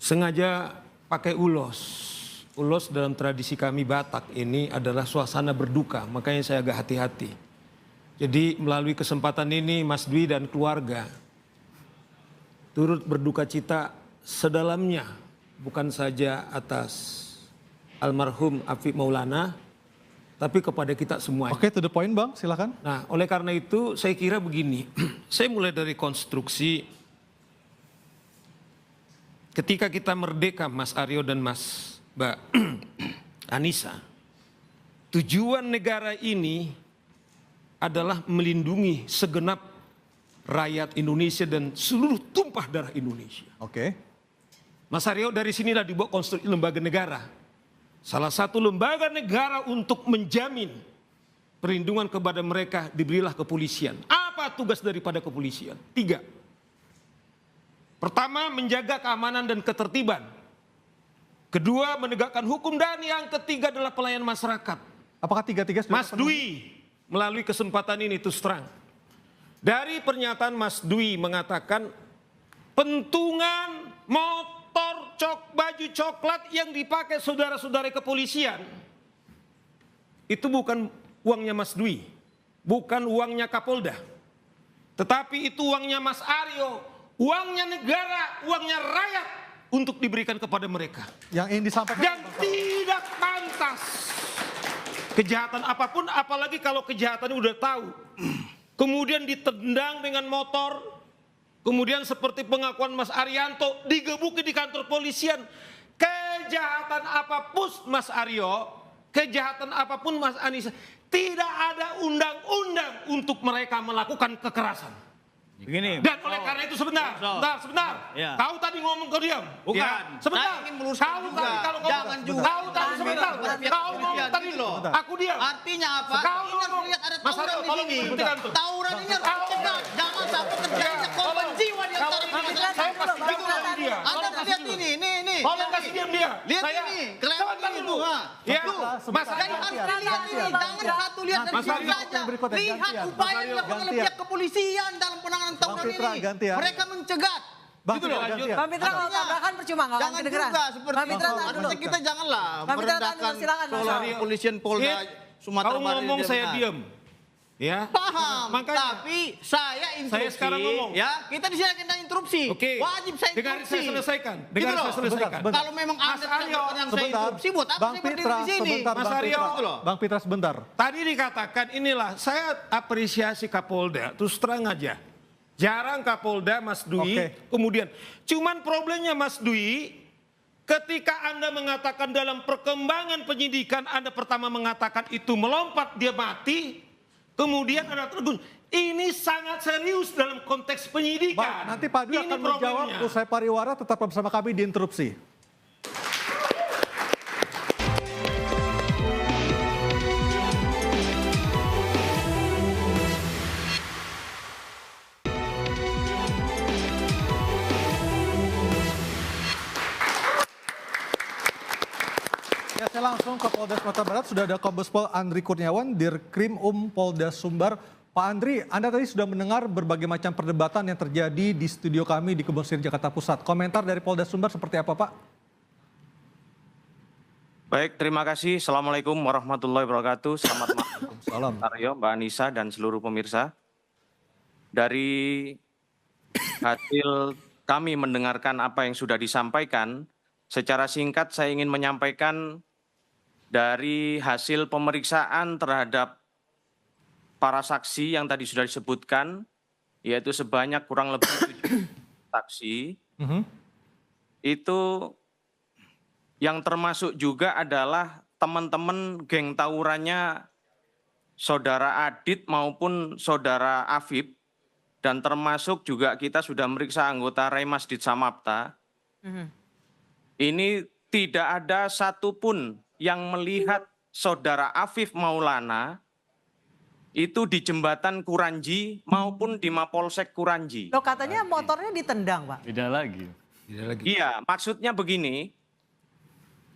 Speaker 12: sengaja pakai ulos. Ulos dalam tradisi kami Batak ini adalah suasana berduka, makanya saya agak hati-hati. Jadi melalui kesempatan ini Mas Dwi dan keluarga turut berduka cita sedalamnya, bukan saja atas almarhum Afif Maulana, tapi kepada kita semuanya.
Speaker 4: Oke, to the point Bang, silakan.
Speaker 12: Nah, oleh karena itu saya kira begini, saya mulai dari konstruksi ketika kita merdeka Mas Aryo dan Mbak Anissa, tujuan negara ini adalah melindungi segenap rakyat Indonesia dan seluruh tumpah darah Indonesia.
Speaker 4: Oke.
Speaker 12: Mas Aryo, dari sinilah dibuat konstruksi lembaga negara. Salah satu lembaga negara untuk menjamin perlindungan kepada mereka diberilah kepolisian. Apa tugas daripada kepolisian? 3. Pertama, menjaga keamanan dan ketertiban. Kedua, menegakkan hukum, dan yang ketiga adalah pelayanan masyarakat.
Speaker 4: Apakah tiga-tiga sudah
Speaker 12: Mas Dwi melalui kesempatan ini terus terang. Dari pernyataan Mas Dwi mengatakan pentungan motor baju coklat yang dipakai saudara-saudara kepolisian itu bukan uangnya Mas Dwi, bukan uangnya Kapolda. Tetapi itu uangnya Mas Aryo, uangnya negara, uangnya rakyat untuk diberikan kepada mereka.
Speaker 4: Yang ingin disampaikan.
Speaker 12: Dan tidak pantas kejahatan apapun, apalagi kalau kejahatan udah tahu. Kemudian ditendang dengan motor, kemudian seperti pengakuan Mas Arianto, digebuki di kantor polisian. Kejahatan apapun Mas Aryo, kejahatan apapun Mas Anissa, tidak ada undang-undang untuk mereka melakukan kekerasan.
Speaker 7: Begini.
Speaker 12: Dan oleh karena itu sebentar.
Speaker 7: Ya.
Speaker 12: Kau tadi ngomong kau diam.
Speaker 7: Bukan.
Speaker 12: Ya. Sebentar.
Speaker 7: Saya ingin meluruskan
Speaker 12: Kau
Speaker 7: juga.
Speaker 12: tadi kalau ngomong.
Speaker 7: Jangan juga.
Speaker 12: Kau tadi sebentar. Kau ngomong tadi
Speaker 7: loh.
Speaker 12: Aku diam.
Speaker 7: Artinya apa?
Speaker 12: Kau
Speaker 7: Ini harus lihat ada tawuran di sini. Tawuran ini harus dicegah. Jangan sampai terjadi korban jiwa di antara masyarakat.
Speaker 12: Saya kasih diam dia.
Speaker 7: Anda lihat ini.
Speaker 12: Tolong kasih diam dia.
Speaker 7: Lihat ini. Kelewatan ini tuh.
Speaker 12: Ya.
Speaker 7: Mas Ari harus lihat ini. Jangan satu lihat dari sini saja. Lihat upaya yang dilakukan oleh pihak kepolisian dalam penanganan tawuran ini. Mereka mencegat.
Speaker 4: Bang,
Speaker 7: Gitu loh.
Speaker 5: Bang Pitra, kalau tabrakan percuma nggak?
Speaker 7: Jangan juga seperti
Speaker 5: Bang Pitra, tahan dulu.
Speaker 7: harusnya kita janganlah
Speaker 5: Bang Pitra, tahan
Speaker 7: merendahkan
Speaker 5: dulu. Silakan, Mas.
Speaker 7: kepolisian Polda Sumatera
Speaker 12: Kau
Speaker 7: Barat.
Speaker 12: ngomong
Speaker 7: ini
Speaker 12: saya
Speaker 7: benar.
Speaker 12: diam. Ya.
Speaker 7: Paham,
Speaker 12: Makanya.
Speaker 7: tapi saya interupsi.
Speaker 12: Saya sekarang ngomong.
Speaker 7: Ya, kita di sini akan interupsi.
Speaker 12: Oke.
Speaker 7: Wajib saya
Speaker 12: Dengar
Speaker 7: interupsi.
Speaker 12: saya selesaikan.
Speaker 7: Gitu
Speaker 12: Dengar
Speaker 7: loh.
Speaker 12: saya selesaikan.
Speaker 4: Sebentar.
Speaker 7: Kalau memang Anda
Speaker 12: Mas
Speaker 7: tidak
Speaker 12: Aryo,
Speaker 7: berkenan saya
Speaker 4: Sebentar.
Speaker 7: interupsi, buat apa
Speaker 4: Bang
Speaker 7: saya berdiri
Speaker 4: Pitra,
Speaker 7: di sini?
Speaker 4: sebentar.
Speaker 12: Mas
Speaker 4: Bang
Speaker 12: Aryo.
Speaker 4: Pitra. Bang Pitra sebentar.
Speaker 12: Tadi dikatakan inilah, saya apresiasi Kapolda, terus terang aja. Jarang Kapolda Mas Dwi, kemudian. Cuman problemnya Mas Dwi, ketika Anda mengatakan dalam perkembangan penyidikan, Anda pertama mengatakan itu melompat, dia mati, kemudian Anda tergun. Ini sangat serius dalam konteks penyidikan.
Speaker 4: Bang, nanti Pak Dwi
Speaker 12: Ini
Speaker 4: akan menjawab
Speaker 12: problemnya.
Speaker 4: usai pariwara, tetap bersama kami di interupsi. Ya, saya langsung ke Polda Sumatera Barat. Sudah ada Kombes Pol Andri Kurniawan, Dirkrim Polda Sumbar. Pak Andri, Anda tadi sudah mendengar berbagai macam perdebatan yang terjadi di studio kami di Kebon Sirih, Jakarta Pusat. Komentar dari Polda Sumbar seperti apa, Pak?
Speaker 13: Baik, terima kasih. Assalamualaikum warahmatullahi wabarakatuh. Selamat malam,
Speaker 4: Salam.
Speaker 13: Aryo, Mbak Anissa, dan seluruh pemirsa. Dari hasil kami mendengarkan apa yang sudah disampaikan, secara singkat saya ingin menyampaikan dari hasil pemeriksaan terhadap para saksi yang tadi sudah disebutkan, yaitu sebanyak kurang lebih 7 saksi, itu yang termasuk juga adalah teman-teman geng tawurannya Saudara Adit maupun Saudara Afif, dan termasuk juga kita sudah meriksa anggota Raimasdit Samapta. Ini tidak ada satupun yang melihat Saudara Afif Maulana itu di jembatan Kuranji maupun di Mapolsek Kuranji.
Speaker 5: Loh, katanya motornya ditendang, Pak.
Speaker 6: Beda lagi.
Speaker 13: Iya, maksudnya begini,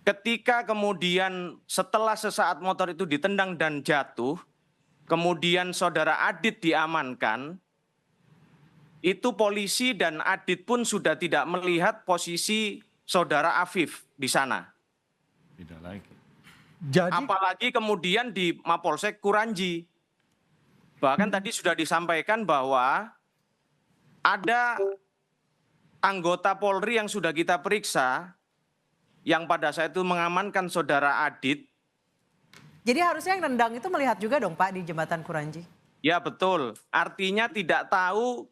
Speaker 13: ketika kemudian setelah sesaat motor itu ditendang dan jatuh, kemudian saudara Adit diamankan, itu polisi dan Adit pun sudah tidak melihat posisi saudara Afif di sana.
Speaker 6: Tidak lagi.
Speaker 4: Jadi
Speaker 13: Apalagi kemudian di Mapolsek Kuranji. Bahkan tadi sudah disampaikan bahwa ada anggota Polri yang sudah kita periksa, yang pada saat itu mengamankan saudara Adit.
Speaker 5: Jadi harusnya yang nendang itu melihat juga dong Pak di jembatan Kuranji.
Speaker 13: Ya betul, artinya tidak tahu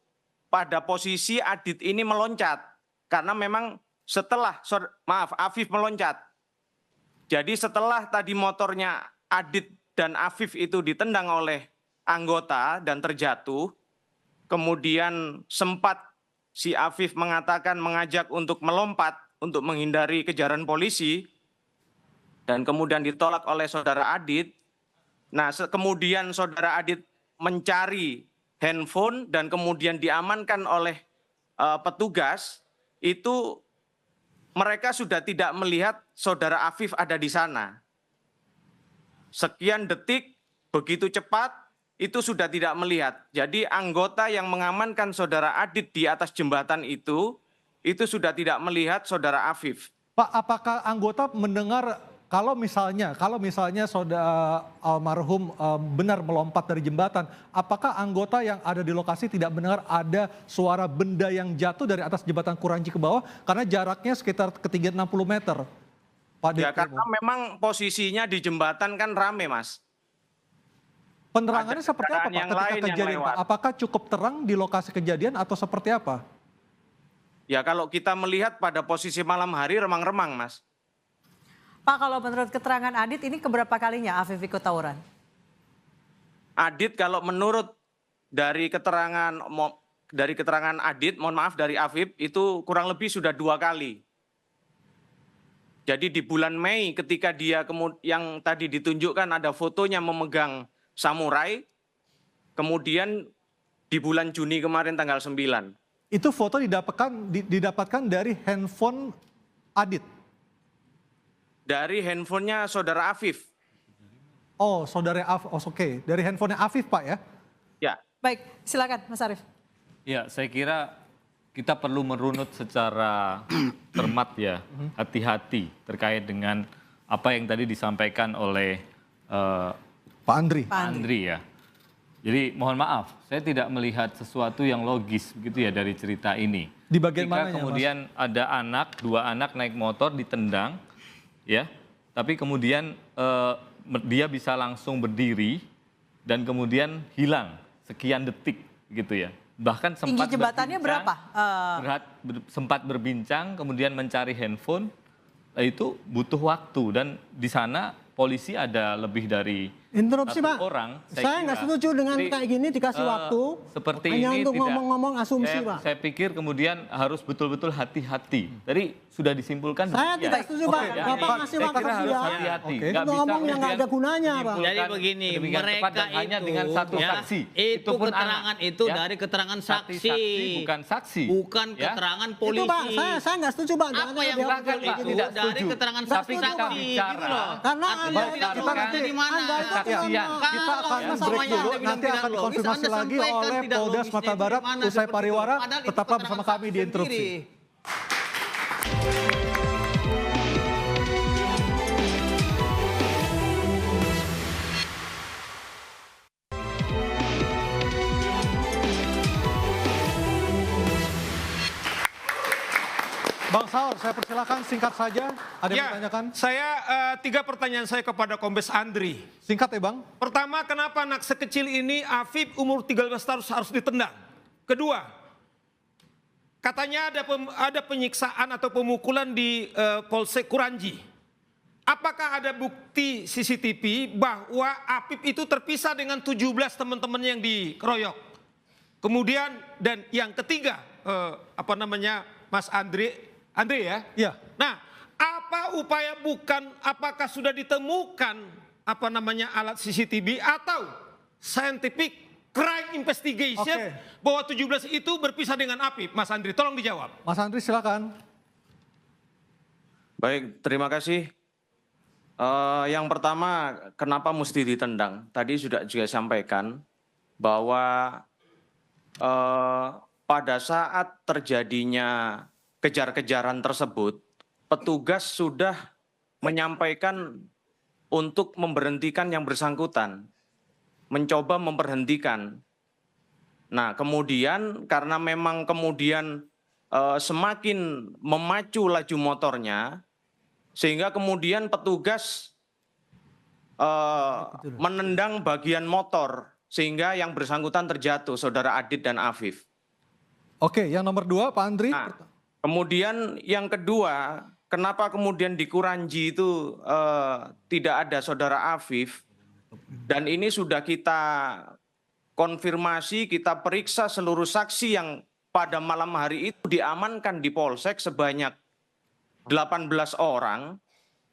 Speaker 13: pada posisi Adit ini meloncat. Karena memang setelah, Afif meloncat. Jadi setelah tadi motornya Adit dan Afif itu ditendang oleh anggota dan terjatuh, kemudian sempat si Afif mengajak untuk melompat untuk menghindari kejaran polisi, dan kemudian ditolak oleh saudara Adit. Nah, kemudian saudara Adit mencari handphone dan kemudian diamankan oleh petugas, itu mereka sudah tidak melihat saudara Afif ada di sana. Sekian detik, begitu cepat, itu sudah tidak melihat. Jadi anggota yang mengamankan saudara Adit di atas jembatan itu sudah tidak melihat saudara Afif.
Speaker 4: Pak, apakah anggota mendengar kalau misalnya saudara almarhum benar melompat dari jembatan, apakah anggota yang ada di lokasi tidak mendengar ada suara benda yang jatuh dari atas jembatan Kuranji ke bawah karena jaraknya sekitar ketinggian 60 meter? Pak
Speaker 13: Ya, karena memang posisinya di jembatan kan rame, Mas.
Speaker 4: Penerangannya seperti apa Pak ketika kejadian Pak? Apakah cukup terang di lokasi kejadian atau seperti apa?
Speaker 13: Ya kalau kita melihat pada posisi malam hari remang-remang, Mas.
Speaker 5: Pak, kalau menurut keterangan Adit ini keberapa kalinya Afif ikut tawuran?
Speaker 13: Adit kalau menurut dari keterangan Adit, mohon maaf dari Afif, itu kurang lebih sudah 2 kali. Jadi di bulan Mei ketika dia yang tadi ditunjukkan ada fotonya memegang samurai, kemudian di bulan Juni kemarin tanggal 9.
Speaker 4: Itu foto didapatkan dari handphone Adit?
Speaker 13: Dari handphonenya saudara Afif.
Speaker 4: Oh, saudara Afif, oke. Dari handphonenya Afif Pak ya?
Speaker 13: Ya.
Speaker 5: Baik, silakan Mas Arief.
Speaker 6: Ya, saya kira kita perlu merunut secara cermat ya, hati-hati terkait dengan apa yang tadi disampaikan oleh
Speaker 4: Pak Andri.
Speaker 6: Pak Andri ya. Jadi mohon maaf, saya tidak melihat sesuatu yang logis begitu ya dari cerita ini.
Speaker 4: Di bagian
Speaker 6: mananya,
Speaker 4: Mas?
Speaker 6: Kemudian ada dua anak naik motor ditendang, ya. Tapi kemudian dia bisa langsung berdiri dan kemudian hilang sekian detik gitu ya. Bahkan sempat
Speaker 5: tinggi jembatannya berapa?
Speaker 6: Sempat berbincang, kemudian mencari handphone, itu butuh waktu dan di sana polisi ada lebih dari
Speaker 11: interupsi Pak.
Speaker 6: Orang.
Speaker 11: Saya nggak setuju dengan kayak gini dikasih waktu.
Speaker 6: Seperti
Speaker 11: hanya
Speaker 6: ini
Speaker 11: untuk ngomong-ngomong asumsi Pak.
Speaker 6: Saya pikir kemudian harus betul-betul hati-hati. Tadi sudah disimpulkan.
Speaker 11: Saya tidak setuju Pak. Bapak ngasih waktu
Speaker 6: saya kira harus hati-hati.
Speaker 11: Nggak bisa ngomong yang nggak ada gunanya Pak.
Speaker 7: Jadi begini, mereka
Speaker 6: hanya dengan satu saksi.
Speaker 7: Itu keterangan itu dari keterangan saksi.
Speaker 6: Bukan saksi.
Speaker 7: Bukan keterangan polisi.
Speaker 11: Itu Pak, saya nggak setuju Pak.
Speaker 7: Apa yang muncul itu dari keterangan saksi gitu loh.
Speaker 11: Karena
Speaker 4: kita akan break dulu, nanti akan dikonfirmasi lagi oleh Polda Sumatera Barat usai pariwara. Tetaplah bersama kami di Interupsi. Bang Saur, saya persilakan singkat saja. Ada yang ditanyakan?
Speaker 12: Saya 3 pertanyaan saya kepada Kombes Andri.
Speaker 4: Singkat ya Bang.
Speaker 12: Pertama, kenapa anak sekecil ini Afif umur 13 tahun harus ditendang? Kedua, katanya ada penyiksaan atau pemukulan di Polsek Kuranji. Apakah ada bukti CCTV bahwa Afif itu terpisah dengan 17 teman-teman yang dikeroyok? Kemudian dan yang ketiga, Mas Andre ya?
Speaker 4: Iya.
Speaker 12: Nah, apa upaya apakah sudah ditemukan alat CCTV atau scientific crime investigation bahwa 17 itu berpisah dengan Afif? Mas Andri, tolong dijawab.
Speaker 4: Mas Andri silakan.
Speaker 13: Baik, terima kasih Yang pertama, kenapa mesti ditendang? Tadi sudah juga sampaikan bahwa pada saat terjadinya kejar-kejaran tersebut, petugas sudah menyampaikan untuk memberhentikan yang bersangkutan, mencoba memberhentikan. Nah, kemudian karena memang kemudian semakin memacu laju motornya, sehingga kemudian petugas menendang bagian motor, sehingga yang bersangkutan terjatuh, Saudara Adit dan Afif.
Speaker 4: Oke, yang nomor 2 Pak Andri.
Speaker 13: Nah, kemudian yang kedua, kenapa kemudian di Kuranji itu tidak ada Saudara Afif, dan ini sudah kita konfirmasi, kita periksa seluruh saksi yang pada malam hari itu diamankan di Polsek sebanyak 18 orang,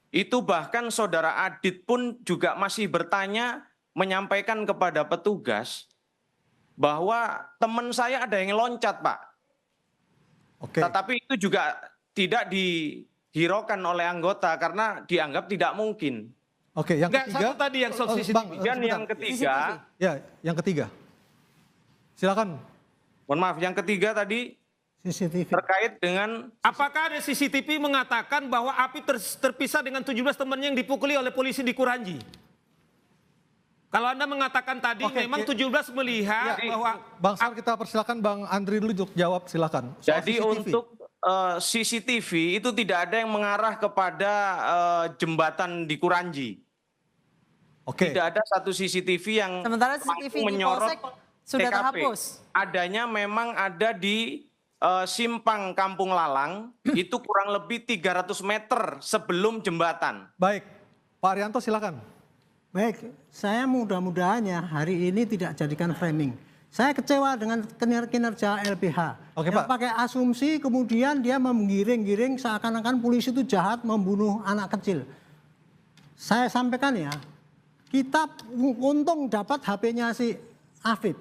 Speaker 13: itu bahkan Saudara Adit pun juga masih bertanya, menyampaikan kepada petugas bahwa teman saya ada yang loncat, Pak.
Speaker 4: Oke.
Speaker 13: Tetapi itu juga tidak dihiraukan oleh anggota karena dianggap tidak mungkin.
Speaker 4: Oke, yang
Speaker 12: Enggak,
Speaker 4: ketiga.
Speaker 12: satu tadi yang soal CCTV.
Speaker 13: Dan yang ketiga,
Speaker 4: Ya, yang ketiga. Silakan.
Speaker 13: mohon maaf, yang ketiga tadi
Speaker 11: CCTV.
Speaker 13: terkait dengan
Speaker 12: Apakah ada CCTV mengatakan bahwa Api terpisah dengan 17 temannya yang dipukuli oleh polisi di Kuranji? Kalau Anda mengatakan tadi memang 17 melihat bahwa...
Speaker 4: Bang Sar, kita persilakan Bang Andri dulu untuk jawab, silakan. Soal
Speaker 13: jadi
Speaker 4: CCTV.
Speaker 13: untuk CCTV itu tidak ada yang mengarah kepada jembatan di Kuranji.
Speaker 4: Oke.
Speaker 13: Tidak ada satu CCTV yang
Speaker 5: Sementara CCTV di
Speaker 13: menyorot
Speaker 5: Polsek sudah
Speaker 13: TKP.
Speaker 5: terhapus.
Speaker 13: Adanya memang ada di Simpang Kampung Lalang, itu kurang lebih 300 meter sebelum jembatan.
Speaker 4: Baik, Pak Arianto silakan.
Speaker 11: Baik, saya mudah-mudahannya hari ini tidak jadikan framing. Saya kecewa dengan kinerja LBH.
Speaker 4: Oke,
Speaker 11: yang
Speaker 4: Pak.
Speaker 11: pakai asumsi kemudian dia menggiring-giring seakan-akan polisi itu jahat membunuh anak kecil. Saya sampaikan ya, kita untung dapat HP-nya si Afif.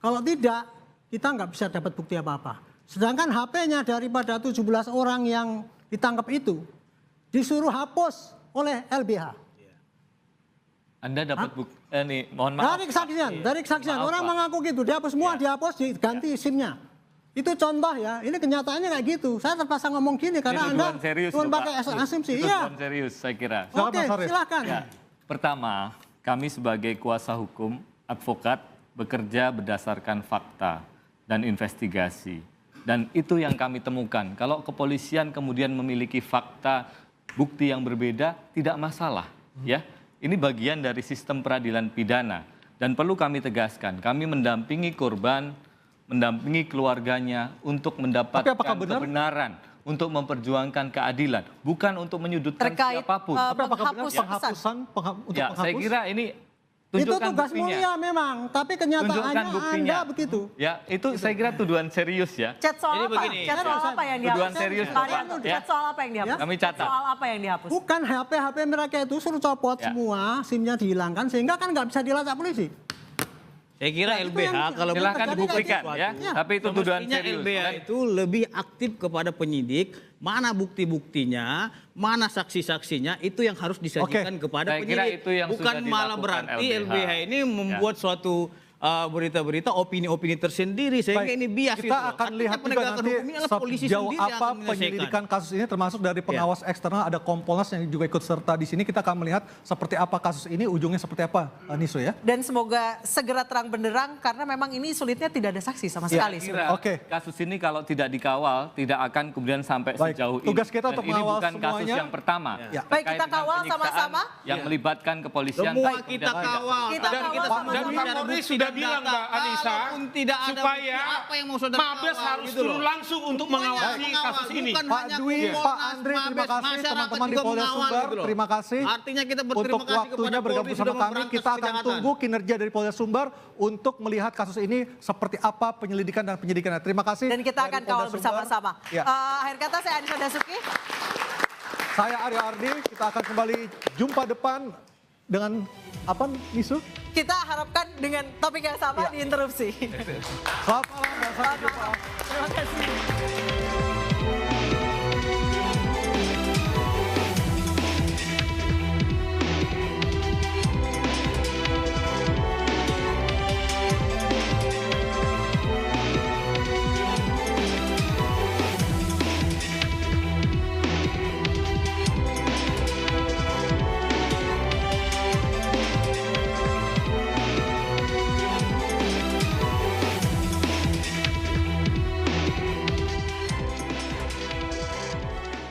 Speaker 11: Kalau tidak, kita nggak bisa dapat bukti apa-apa. Sedangkan HP-nya daripada 17 orang yang ditangkap itu disuruh hapus oleh LBH.
Speaker 6: Anda dapat bukti, mohon maaf.
Speaker 11: Dari kesaksian, orang mengaku gitu, dihapus semua, dihapus, diganti SIM-nya. Itu contoh ya, ini kenyataannya kayak gitu. Saya terpaksa ngomong gini karena Anda cuma pakai asumsi. Iya.
Speaker 6: Serius saya kira.
Speaker 11: Oke, silakan.
Speaker 6: Ya, pertama, kami sebagai kuasa hukum, advokat, bekerja berdasarkan fakta dan investigasi. Dan itu yang kami temukan. Kalau kepolisian kemudian memiliki fakta, bukti yang berbeda, tidak masalah. Ya, ini bagian dari sistem peradilan pidana. Dan perlu kami tegaskan, kami mendampingi korban, mendampingi keluarganya untuk mendapatkan kebenaran, untuk memperjuangkan keadilan, bukan untuk menyudutkan
Speaker 5: terkait
Speaker 6: siapapun.
Speaker 11: penghapusan untuk
Speaker 6: Ya, saya kira ini
Speaker 11: itu
Speaker 6: tunjukkan
Speaker 11: tugas
Speaker 6: buktinya.
Speaker 11: mulia memang, tapi kenyataannya Anda begitu.
Speaker 6: Ya, itu saya kira tuduhan serius ya.
Speaker 5: Chat soal apa? Chat soal apa yang dihapus?
Speaker 6: Tuduhan serius,
Speaker 5: Pak Arianto,
Speaker 6: Pak.
Speaker 5: chat soal apa yang dihapus?
Speaker 6: Kami catat.
Speaker 5: Soal apa yang dihapus?
Speaker 11: Bukan HP mereka itu suruh copot semua, SIM-nya dihilangkan sehingga kan nggak bisa dilacak polisi.
Speaker 7: Saya kira LBH kalau
Speaker 6: silahkan dibuktikan ya, tapi itu tuduhan serius.
Speaker 7: LBH itu lebih aktif kepada penyidik, mana bukti-buktinya, mana saksi-saksinya, itu yang harus disajikan kepada
Speaker 6: Saya kira
Speaker 7: penyidik.
Speaker 6: itu yang
Speaker 7: Bukan
Speaker 6: sudah
Speaker 7: malah
Speaker 6: dilakukan
Speaker 7: berarti
Speaker 6: LBH.
Speaker 7: LBH ini membuat suatu berita-berita, opini-opini tersendiri, sehingga
Speaker 4: Baik,
Speaker 7: ini bias.
Speaker 4: kita akan lihat juga nanti sejauh apa penyelidikan kasus ini, termasuk dari pengawas eksternal, ada Kompolnas yang juga ikut serta di sini. Kita akan melihat seperti apa kasus ini, ujungnya seperti apa, Niso ya.
Speaker 5: Dan semoga segera terang benderang karena memang ini sulitnya tidak ada saksi sama sekali.
Speaker 6: Kira kasus ini kalau tidak dikawal tidak akan kemudian sampai sejauh ini.
Speaker 4: Tugas kita
Speaker 6: Dan
Speaker 4: untuk
Speaker 6: ini
Speaker 4: mengawal
Speaker 6: bukan kasus
Speaker 4: semuanya.
Speaker 6: yang pertama.
Speaker 4: Ya.
Speaker 5: Baik,
Speaker 6: Terkait
Speaker 5: kita
Speaker 6: dengan
Speaker 5: kawal
Speaker 6: penyiksaan
Speaker 5: sama-sama.
Speaker 6: yang melibatkan kepolisian.
Speaker 7: Semua
Speaker 6: Baik,
Speaker 7: kita
Speaker 6: kemudian
Speaker 7: kawal.
Speaker 5: Kita kawal
Speaker 12: Dan Pak Kapolri sudah bilang Mbak Anissa, supaya Mabes harus turun langsung untuk mengawasi kasus ini.
Speaker 4: Pak Dwi, Pak Andri, terima kasih teman-teman di Polda Sumbar, terima kasih.
Speaker 7: Artinya kita
Speaker 4: untuk waktunya bergabung sama kami. Kita akan tunggu kinerja dari Polda Sumbar untuk melihat kasus ini seperti apa penyelidikan dan penyidikannya. Terima kasih.
Speaker 5: Dan kita akan kawal bersama-sama.
Speaker 4: Ya.
Speaker 5: Akhir kata saya Anissa Dasuki.
Speaker 4: Saya Aryo Ardi, kita akan kembali jumpa depan dengan apa, Nisu?
Speaker 5: Kita harapkan dengan topik yang sama di interupsi.
Speaker 4: Selamat malam dan sampai jumpa.
Speaker 5: Terima kasih.